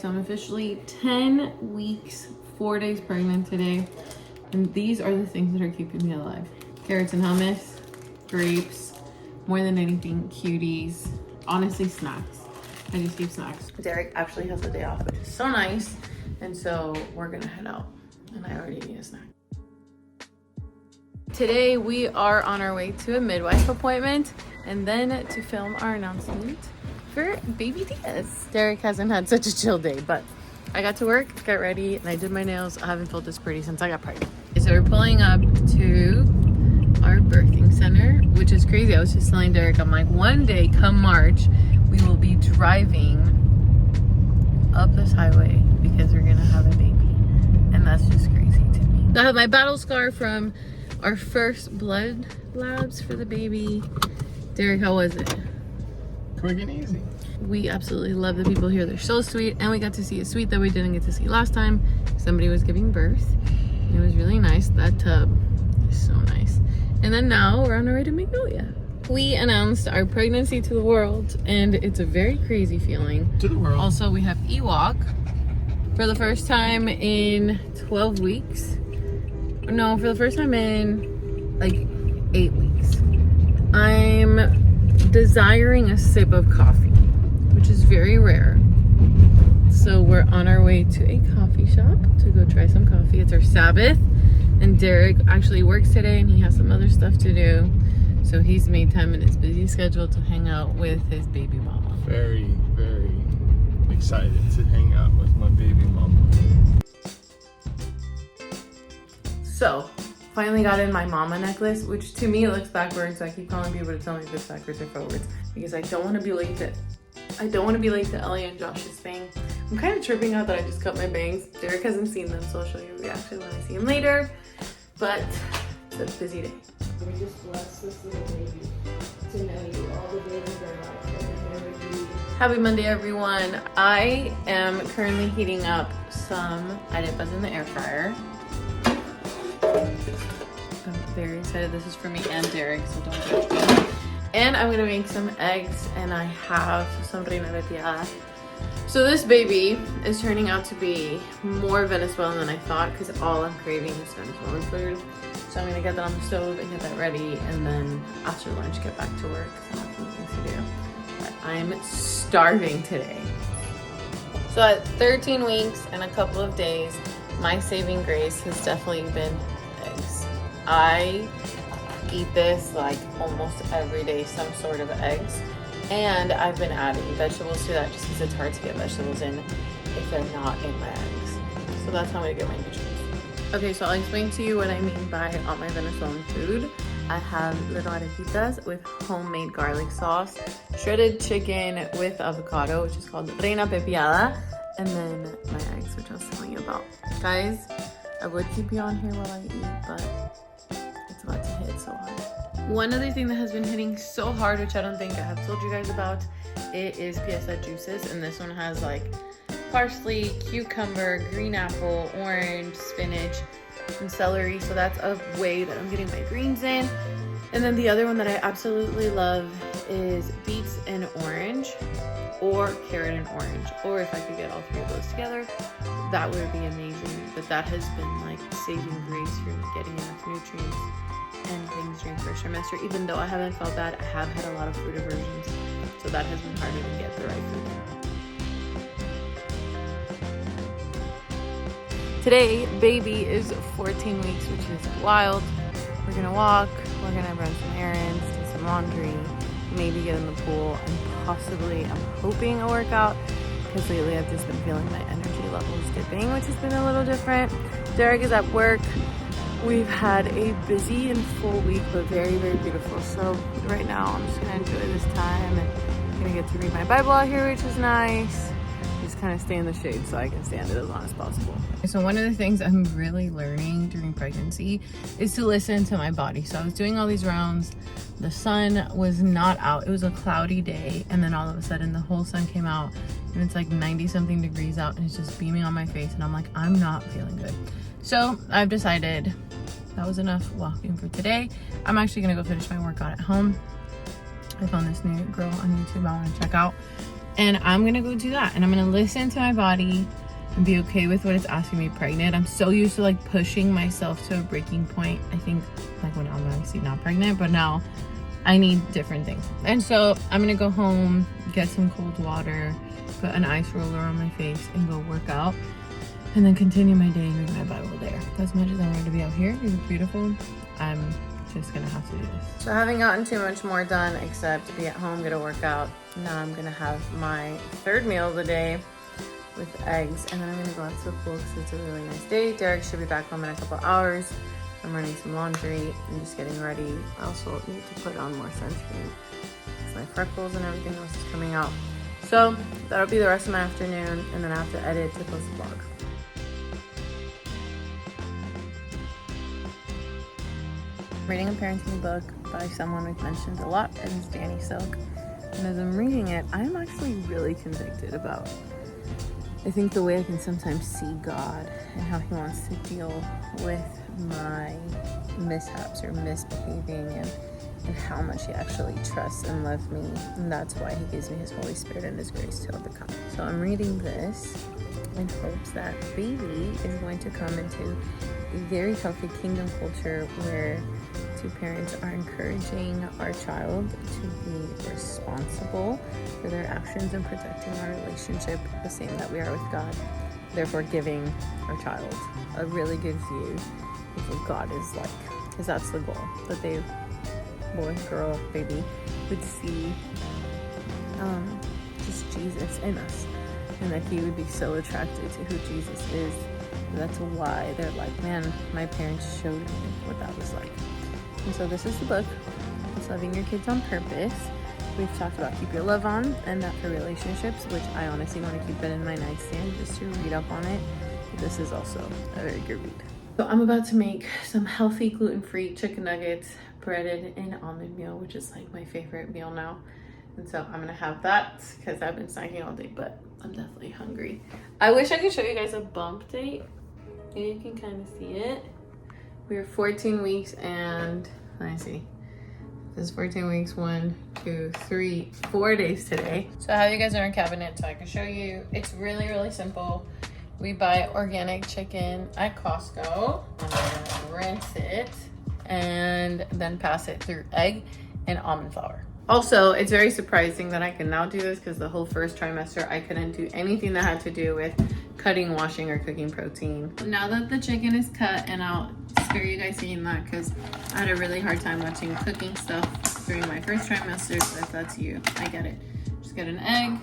So I'm officially 10 weeks, 4 days pregnant today. And these are the things that are keeping me alive. Carrots and hummus, grapes, more than anything, cuties, honestly snacks. I just eat snacks. Derek actually has the day off, which is so nice. And so we're gonna head out and I already need a snack. Today we are on our way to a midwife appointment and then to film our announcement for baby Diaz. Derek hasn't had such a chill day, but I got to work, got ready, and I did my nails. I haven't felt this pretty since I got pregnant. So we're pulling up to our birthing center, which is crazy. I was just telling Derek, I'm like, one day come March, we will be driving up this highway because we're gonna have a baby. And that's just crazy to me. I have my battle scar from our first blood labs for the baby. Derek, how was it? Quick and easy. We absolutely love the people here. They're so sweet, and we got to see a suite that we didn't get to see last time. Somebody was giving birth. It was really nice. That tub is so nice. And then now we're on our way to Magnolia. We announced our pregnancy to the world, and it's a very crazy feeling. To the world. Also, we have Ewok for the first time in 12 weeks. No, for the first time in like 8 weeks. I'm desiring a sip of coffee, which is very rare. So we're on our way to a coffee shop to go try some coffee. It's our Sabbath, and Derek actually works today and he has some other stuff to do. So he's made time in his busy schedule to hang out with his baby mama. Very, very excited to hang out with my baby mama. So, finally got in my mama necklace, which to me looks backwards. So I keep calling people to tell me if it's backwards or forwards because I don't want to be late to Ellie and Josh's thing. I'm kind of tripping out that I just cut my bangs. Derek hasn't seen them, so I'll show you the reaction when I see him later. But it's a busy day. We just bless this little baby to know you all the days of their life. Happy Monday, everyone. I am currently heating up some arepas in the air fryer. I'm very excited. This is for me and Derek, so don't judge me. And I'm gonna make some eggs, and I have some reina pepiada. So this baby is turning out to be more Venezuelan than I thought because all I'm craving is Venezuelan food. So I'm gonna get that on the stove and get that ready, and then after lunch get back to work because I have some things to do. But I'm starving today. So at 13 weeks and a couple of days, my saving grace has definitely been eggs. I eat this like almost every day, some sort of eggs. And I've been adding vegetables to that just because it's hard to get vegetables in if they're not in my eggs. So that's how I'm gonna get my nutrients. Okay, so I'll explain to you what I mean by all my Venezuelan food. I have little arepitas with homemade garlic sauce, shredded chicken with avocado, which is called reina pepiada, and then my eggs, which I was telling you about. Guys, I would keep you on here while I eat, but it's about to hit so hard. One other thing that has been hitting so hard, which I don't think I have told you guys about, it is pieza juices, and this one has like parsley, cucumber, green apple, orange, spinach, and celery. So that's a way that I'm getting my greens in. And then the other one that I absolutely love is beets and orange, or carrot and orange, or if I could get all three of those together, that would be amazing. But that has been like saving grace for me getting enough nutrients and things during first trimester. Even though I haven't felt bad, I have had a lot of food aversions, so that has been harder to get the right food in. Today, baby is 14 weeks, which is wild. We're gonna walk, we're gonna run some errands, do some laundry, maybe get in the pool, and possibly, I'm hoping, a workout, because lately I've just been feeling my energy levels dipping, which has been a little different. Derek is at work. We've had a busy and full week, but very, very beautiful. So right now I'm just gonna enjoy this time, and I'm gonna get to read my Bible out here, which is nice. Just kind of stay in the shade so I can stand it as long as possible. So one of the things I'm really learning during pregnancy is to listen to my body. So I was doing all these rounds. The sun was not out. It was a cloudy day, and then all of a sudden the whole sun came out, and it's like 90 something degrees out, and it's just beaming on my face, and I'm like, I'm not feeling good. So I've decided that was enough walking for today. I'm actually gonna go finish my workout at home. I found this new girl on YouTube I want to check out, And I'm gonna go do that. And I'm gonna listen to my body and be okay with what it's asking me pregnant. I'm so used to like pushing myself to a breaking point. I think like when I'm obviously not pregnant, but now I need different things. And so I'm gonna go home, get some cold water, put an ice roller on my face and go work out. And then continue my day and read my Bible there. As much as I wanted to be out here, it was beautiful. I'm just gonna have to do this. So I haven't gotten too much more done except be at home, get a workout. Now I'm gonna have my third meal of the day with eggs, and then I'm gonna go out to the pool because it's a really nice day. Derek should be back home in a couple hours. I'm running some laundry and just getting ready. I also need to put on more sunscreen because my freckles and everything else is coming out. So that'll be the rest of my afternoon, and then I have to edit to post the vlog. Reading a parenting book by someone we've mentioned a lot, and it's Danny Silk. And as I'm reading it, I'm actually really convicted about, I think, the way I can sometimes see God and how he wants to deal with my mishaps or misbehaving, and how much he actually trusts and loves me. And that's why he gives me his Holy Spirit and his grace to overcome. So I'm reading this in hopes that baby is going to come into a very healthy kingdom culture where two parents are encouraging our child to be responsible for their actions and protecting our relationship the same that we are with God. Therefore giving our child a really good view of what God is like, because that's the goal, that they, boy, girl, baby, would see just Jesus in us, and that he would be so attracted to who Jesus is. And that's why they're like, man, my parents showed me what that was like. And so this is the book. It's Loving Your Kids on Purpose. We've talked about keep your love on, and that for relationships, which I honestly want to keep it in my nightstand just to read up on it. But this is also a very good read. So I'm about to make some healthy gluten-free chicken nuggets breaded in almond meal, which is like my favorite meal now. And so I'm gonna have that because I've been snacking all day, but I'm definitely hungry. I wish I could show you guys a bump date. You can kind of see it. We are 14 weeks and, let me see. This is 14 weeks, 1, 2, 3, 4 days today. So I have you guys in our cabinet so I can show you. It's really, really simple. We buy organic chicken at Costco. I'm gonna rinse it and then pass it through egg and almond flour. Also, it's very surprising that I can now do this because the whole first trimester I couldn't do anything that had to do with cutting, washing, or cooking protein. Now that the chicken is cut, and I'll spare you guys seeing that because I had a really hard time watching cooking stuff during my first trimester, so if that's you, I get it. Just get an egg,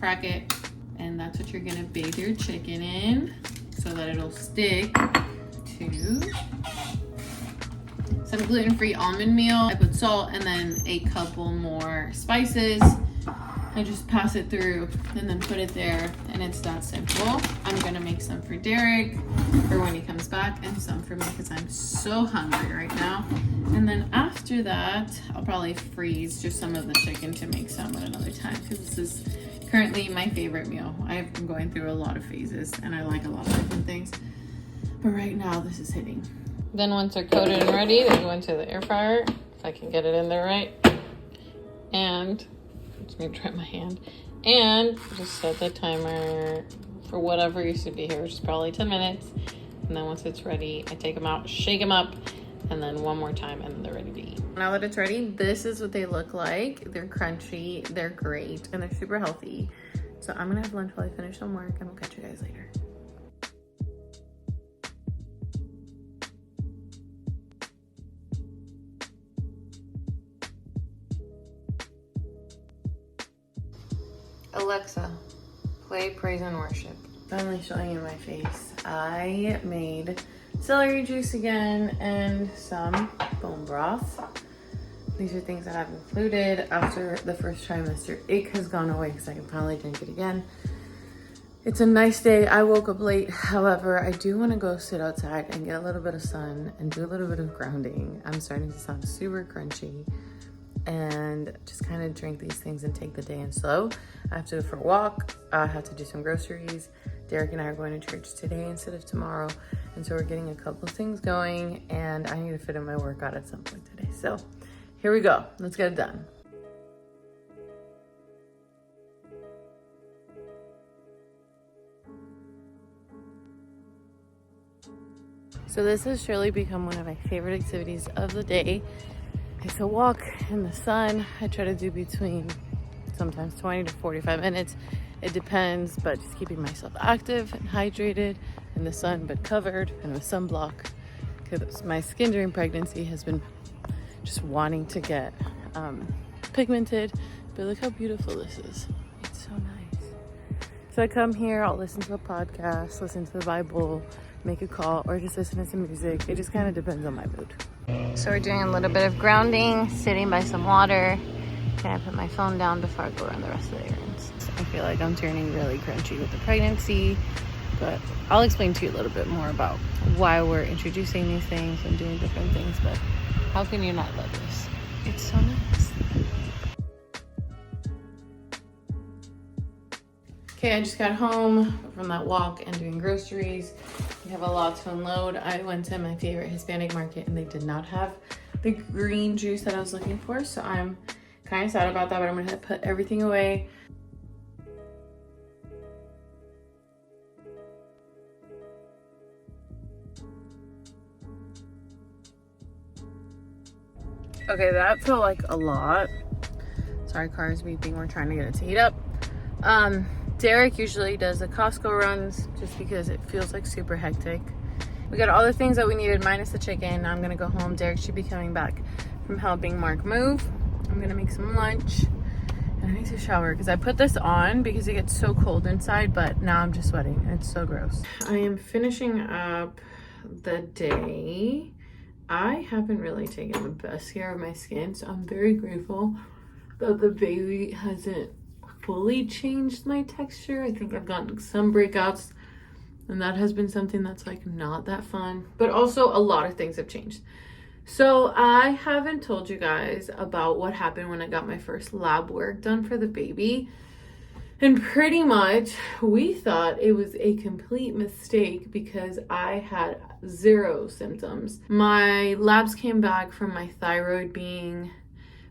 crack it, and that's what you're gonna bathe your chicken in so that it'll stick to some gluten-free almond meal. I put salt and then a couple more spices. I just pass it through and then put it there, and it's that simple. I'm gonna make some for Derek for when he comes back, and some for me because I'm so hungry right now. And then after that, I'll probably freeze just some of the chicken to make some at another time because this is currently my favorite meal. I've been going through a lot of phases and I like a lot of different things, but right now this is hitting. Then once they're coated and ready, they go into the air fryer, if I can get it in there right. And let me try my hand. And just set the timer for whatever used to be here, which is probably 10 minutes. And then once it's ready, I take them out, shake them up, and then one more time, and then they're ready to eat. Now that it's ready, this is what they look like. They're crunchy, they're great, and they're super healthy. So I'm gonna have lunch while I finish some work, and we'll catch you guys later. Alexa, play praise and worship. Finally showing in my face. I made celery juice again and some bone broth. These are things that I've included after the first trimester. Ache has gone away because I can finally drink it again. It's a nice day. I woke up late. However, I do want to go sit outside and get a little bit of sun and do a little bit of grounding. I'm starting to sound super crunchy. And just kind of drink these things and take the day in slow. I have to go for a walk. I have to do some groceries. Derek and I are going to church today instead of tomorrow. And so we're getting a couple things going, and I need to fit in my workout at some point today. So here we go. Let's get it done. So this has surely become one of my favorite activities of the day. It's a walk in the sun. I try to do between sometimes 20 to 45 minutes. It depends, but just keeping myself active and hydrated in the sun, but covered and with sunblock, because my skin during pregnancy has been just wanting to get pigmented. But look how beautiful this is. It's so nice. So I come here, I'll listen to a podcast, listen to the Bible, make a call, or just listen to some music. It just kind of depends on my mood. So we're doing a little bit of grounding, sitting by some water. Can I put my phone down before I go around the rest of the errands? I feel like I'm turning really crunchy with the pregnancy, but I'll explain to you a little bit more about why we're introducing these things and doing different things. But how can you not love this? It's so nice. Okay, I just got home from that walk and doing groceries. We have a lot to unload. I went to my favorite Hispanic market and they did not have the green juice that I was looking for, so I'm kind of sad about that, but I'm gonna put everything away. Okay, that felt like a lot. Sorry, car's beeping. We're trying to get it to heat up. Derek usually does the Costco runs just because it feels like super hectic. We got all the things that we needed minus the chicken. Now I'm gonna go home. Derek should be coming back from helping Mark move. I'm gonna make some lunch and I need to shower because I put this on because it gets so cold inside, but now I'm just sweating and it's so gross. I am finishing up the day. I haven't really taken the best care of my skin, so I'm very grateful that the baby hasn't fully changed my texture. I think I've gotten some breakouts and that has been something that's like not that fun, but also a lot of things have changed. So I haven't told you guys about what happened when I got my first lab work done for the baby. And pretty much we thought it was a complete mistake because I had 0 symptoms. My labs came back from my thyroid being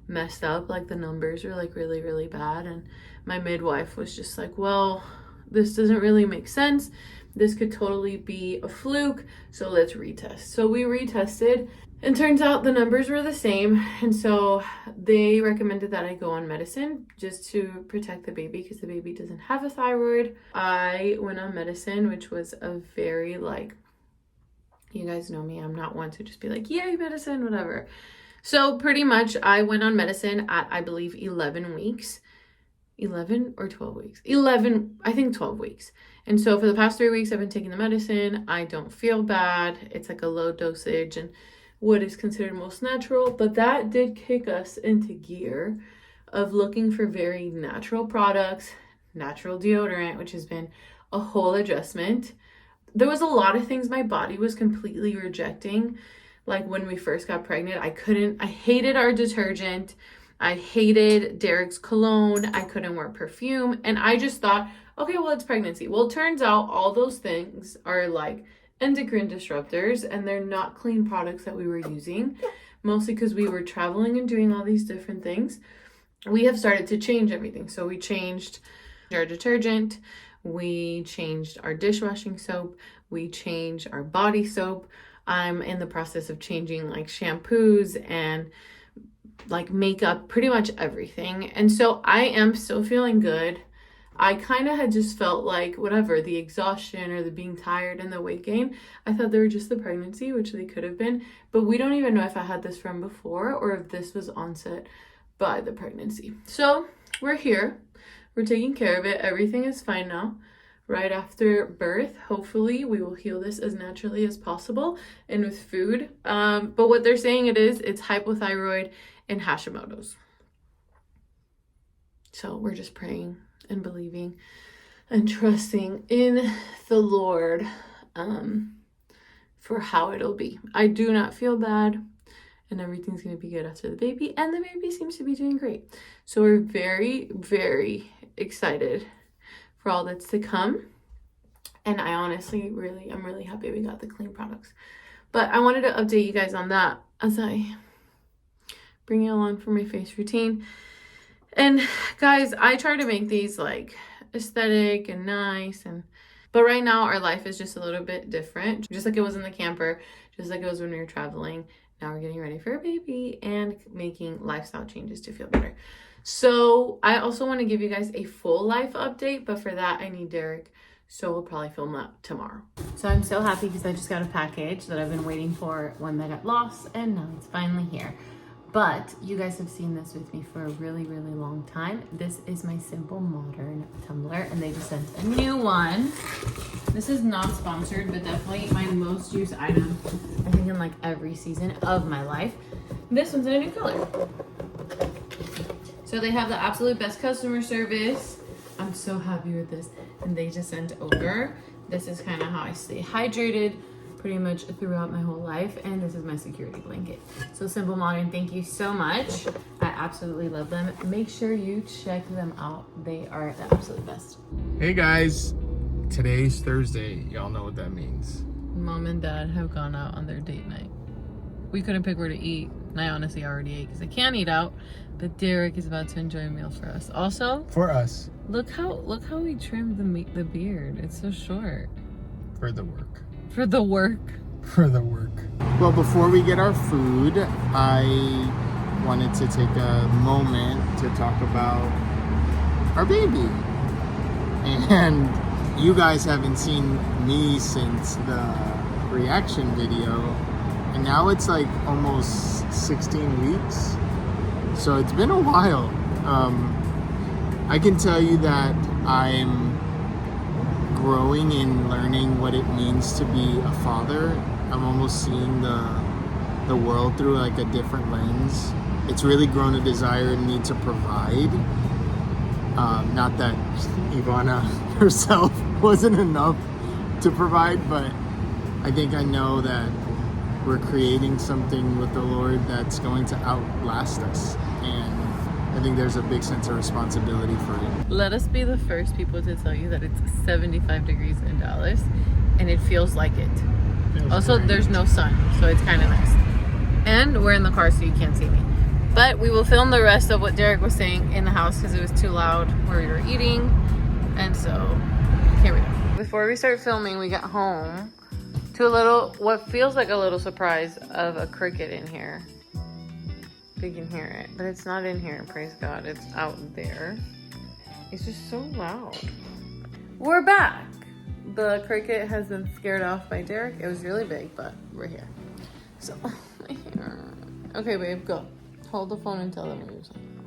messed up, like the numbers were like really, really bad. And my midwife was just like, well, this doesn't really make sense. This could totally be a fluke, so let's retest. So we retested and turns out the numbers were the same. And so they recommended that I go on medicine just to protect the baby because the baby doesn't have a thyroid. I went on medicine, which was a very like, you guys know me, I'm not one to just be like, yay, medicine, whatever. So pretty much I went on medicine at, I believe, 11 weeks. 11 or 12 weeks? 11, I think 12 weeks. And so for the past 3 weeks, I've been taking the medicine. I don't feel bad. It's like a low dosage and what is considered most natural. But that did kick us into gear of looking for very natural products, natural deodorant, which has been a whole adjustment. There was a lot of things my body was completely rejecting. Like when we first got pregnant, I hated our detergent. I hated Derek's cologne. I couldn't wear perfume. And I just thought, okay, well, it's pregnancy. Well, it turns out all those things are like endocrine disruptors and they're not clean products that we were using, mostly because we were traveling and doing all these different things. We have started to change everything. So we changed our detergent. We changed our dishwashing soap. We changed our body soap. I'm in the process of changing like shampoos and like makeup, pretty much everything. And so I am still feeling good. I kind of had just felt like whatever, the exhaustion or the being tired and the weight gain, I thought they were just the pregnancy, which they could have been. But we don't even know if I had this from before or if this was onset by the pregnancy. So we're here. We're taking care of it. Everything is fine now. Right after birth, hopefully we will heal this as naturally as possible and with food. But what they're saying it's hypothyroid and Hashimoto's. So we're just praying and believing and trusting in the Lord for how it'll be. I do not feel bad and everything's going to be good after the baby, and the baby seems to be doing great. So we're very, very excited for all that's to come. And I honestly I'm really happy we got the clean products. But I wanted to update you guys on that as I bring you along for my face routine. And guys, I try to make these like aesthetic and nice, but But right now our life is just a little bit different, just like it was in the camper, just like it was when we were traveling. Now we're getting ready for a baby and making lifestyle changes to feel better. So I also want to give you guys a full life update, but for that I need Derek. So we'll probably film that tomorrow. So I'm so happy because I just got a package that I've been waiting for, one that got lost, and now it's finally here. But you guys have seen this with me for a really, really long time. This is my Simple Modern tumbler, and they just sent a new one. This is not sponsored, but definitely my most used item, I think, in like every season of my life. This one's in a new color. So they have the absolute best customer service. I'm so happy with this. And they just sent over. This is kind of how I stay hydrated pretty much throughout my whole life. And this is my security blanket. So Simple Modern, thank you so much. I absolutely love them. Make sure you check them out. They are the absolute best. Hey guys, today's Thursday. Y'all know what that means. Mom and Dad have gone out on their date night. We couldn't pick where to eat. And I honestly already ate because I can't eat out. But Derek is about to enjoy a meal for us. Also, For us. look how we trimmed the beard. It's so short. For the work. For the work. For the work. Well, before we get our food, I wanted to take a moment to talk about our baby. And you guys haven't seen me since the reaction video. And now it's like almost 16 weeks. So it's been a while. I can tell you that I'm growing and learning what it means to be a father. I'm almost seeing the world through like a different lens. It's really grown a desire in me to provide. Not that Ivanna herself wasn't enough to provide, but I think I know that we're creating something with the Lord that's going to outlast us. And I think there's a big sense of responsibility for it. Let us be the first people to tell you that it's 75 degrees in Dallas and it feels like it. Also, there's no sun, so it's kind of nice. And we're in the car, so you can't see me. But we will film the rest of what Derek was saying in the house because it was too loud where we were eating. And so, here we go. Before we start filming, we got home to what feels like a little surprise of a cricket in here. You can hear it, but it's not in here, praise God. It's out there. It's just so loud. We're back. The cricket has been scared off by Derek. It was really big, but we're here. So, my hair. Okay, babe, go. Hold the phone and tell them what you're saying.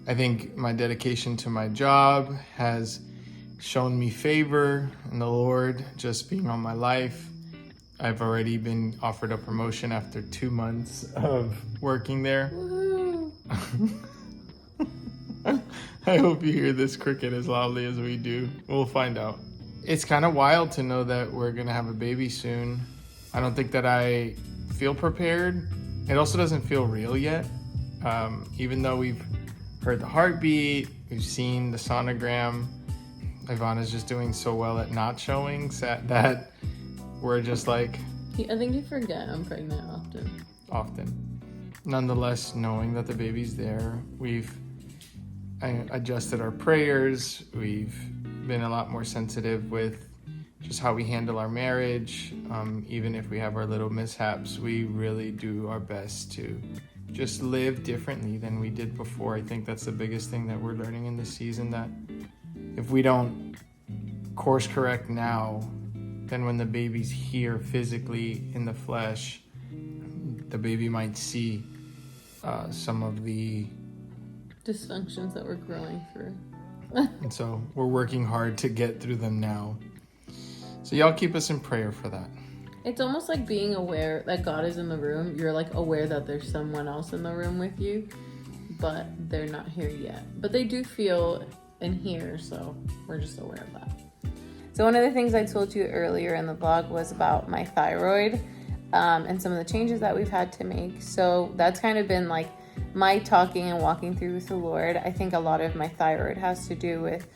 I think my dedication to my job has shown me favor in the Lord just being on my life. I've already been offered a promotion after 2 months of working there. I hope you hear this cricket as loudly as we do. We'll find out. It's kind of wild to know that we're gonna have a baby soon. I don't think that I feel prepared. It also doesn't feel real yet. Even though we've heard the heartbeat, we've seen the sonogram, Ivanna's just doing so well at not showing that we're just like... I think you forget I'm pregnant often. Nonetheless, knowing that the baby's there, we've adjusted our prayers. We've been a lot more sensitive with just how we handle our marriage. Even if we have our little mishaps, we really do our best to just live differently than we did before. I think that's the biggest thing that we're learning in this season, that if we don't course correct now, then when the baby's here physically in the flesh, the baby might see some of the dysfunctions that we're growing through. And so we're working hard to get through them now. So y'all keep us in prayer for that. It's almost like being aware that God is in the room. You're like aware that there's someone else in the room with you, but they're not here yet. But they do feel and hear, so we're just aware of that. So one of the things I told you earlier in the vlog was about my thyroid and some of the changes that we've had to make. So that's kind of been like my talking and walking through with the Lord. I think a lot of my thyroid has to do with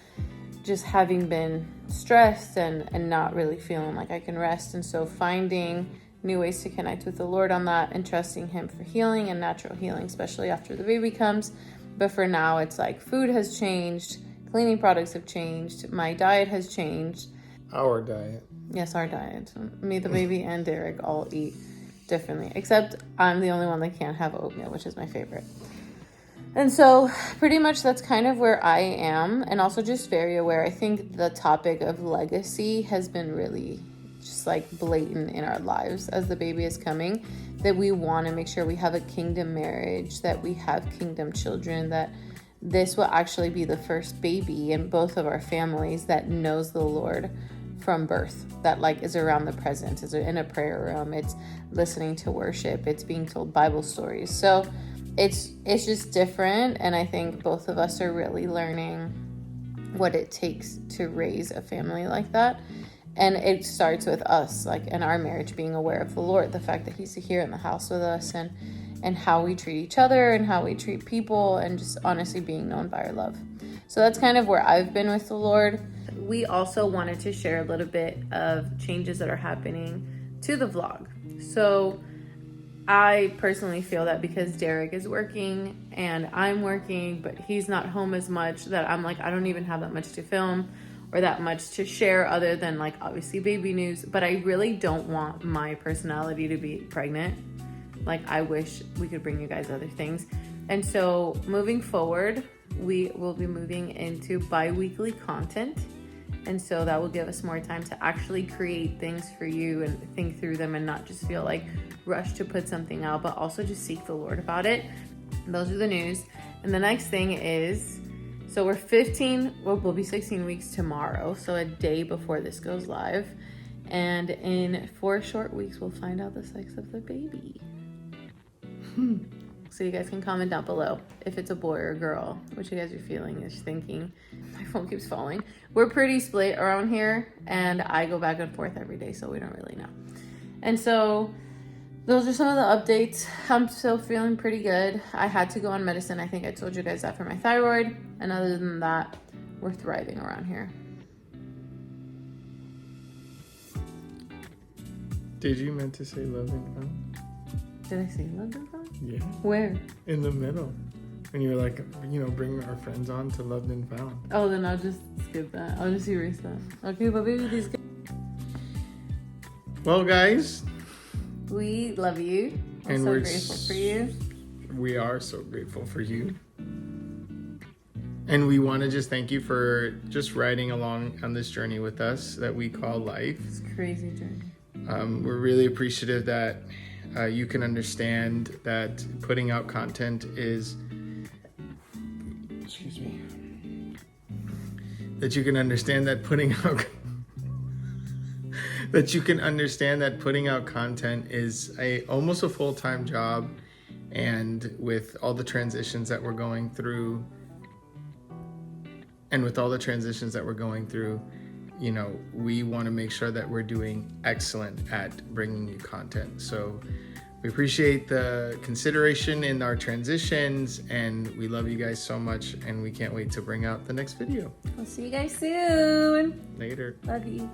just having been stressed and not really feeling like I can rest. And so finding new ways to connect with the Lord on that and trusting Him for healing and natural healing, especially after the baby comes. But for now, it's like food has changed, cleaning products have changed. My diet has changed. Our diet. Yes, our diet. Me, the baby, and Derek all eat differently. Except I'm the only one that can't have oatmeal, which is my favorite. And so pretty much that's kind of where I am. And also just very aware. I think the topic of legacy has been really just like blatant in our lives as the baby is coming. That we want to make sure we have a kingdom marriage, that we have kingdom children, that this will actually be the first baby in both of our families that knows the Lord from birth, that like is around the presence, is in a prayer room, it's listening to worship, it's being told Bible stories. So it's just different, and I think both of us are really learning what it takes to raise a family like that. And it starts with us, like in our marriage, being aware of the Lord, the fact that he's here in the house with us, and how we treat each other and how we treat people, and just honestly being known by our love. So that's kind of where I've been with the Lord. We also wanted to share a little bit of changes that are happening to the vlog. So I personally feel that because Derek is working and I'm working, but he's not home as much, that I'm like, I don't even have that much to film or that much to share other than like obviously baby news. But I really don't want my personality to be pregnant. Like I wish we could bring you guys other things. And so moving forward, we will be moving into bi-weekly content. And so that will give us more time to actually create things for you and think through them and not just feel like rushed to put something out, but also just seek the Lord about it. And those are the news. And the next thing is, so we'll be 16 weeks tomorrow. So a day before this goes live. And in 4 short weeks, we'll find out the sex of the baby. So you guys can comment down below if it's a boy or a girl, what you guys are feeling, is thinking. My phone keeps falling. We're pretty split around here, and I go back and forth every day, so we don't really know. And so those are some of the updates. I'm still feeling pretty good. I had to go on medicine. I think I told you guys that, for my thyroid. And other than that, we're thriving around here. Did you meant to say love and found? Did I say love and found? Yeah. Where? In the middle. And you're like, bring our friends on to Loved and Found. Oh, then I'll just skip that. I'll just erase that. Okay, but baby, these guys. Well, guys. We love you. And we're so grateful for you. We are so grateful for you. And we want to just thank you for just riding along on this journey with us that we call life. It's a crazy journey. We're really appreciative that you can understand that putting out content is, that you can understand that putting out content is almost a full-time job. And with all the transitions that we're going through, we want to make sure that we're doing excellent at bringing you content. So we appreciate the consideration in our transitions, and we love you guys so much, and we can't wait to bring out the next video. We'll see you guys soon. Later. Love you.